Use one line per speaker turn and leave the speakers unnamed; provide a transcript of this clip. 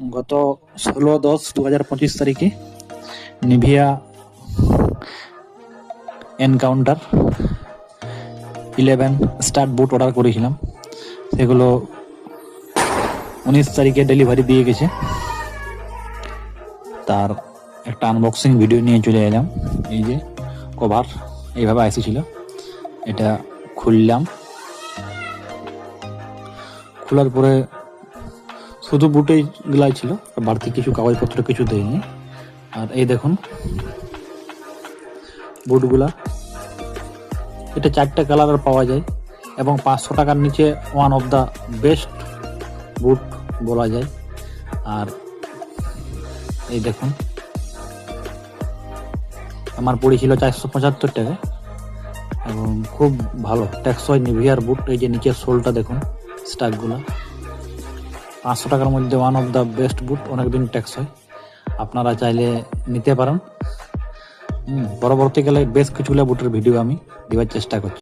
গত 16/10/2025 তারিখে Nivea encounter 11 start বুট order করেছিলাম, সেগুলো 19 তারিখে ডেলিভারি দিয়ে গেছে। তার একটা আনবক্সিং ভিডিও নিয়ে চলে এলাম। এই যে কভার এইভাবে এসেছিল, এটা খুললাম। খোলার পরে শুধু বুটেই গুলাই ছিল, বাড়তি কিছু কাগজপত্র কিছু দেয়নি। আর এই দেখুন বুটগুলা, এটা 4টে কালারের পাওয়া যায় এবং 500 টাকার নিচে ওয়ান অফ দ্য বেস্ট বুট বলা যায়। আর এই দেখুন আমার পড়েছিল 475 টাকা এবং খুব ভালো টেকসই নিভিয়ার বুট। এই যে নিচের সোলটা দেখুন, স্টাকগুলা 500 টাকার মধ্যে ওয়ান অফ দ্য বেস্ট বুট, অনেকদিন টেকসই। আপনারা চাইলে নিতে পারেন। পরবর্তীকালে বেশ কিছুগুলো বুটের ভিডিও আমি দেওয়ার চেষ্টা করছি।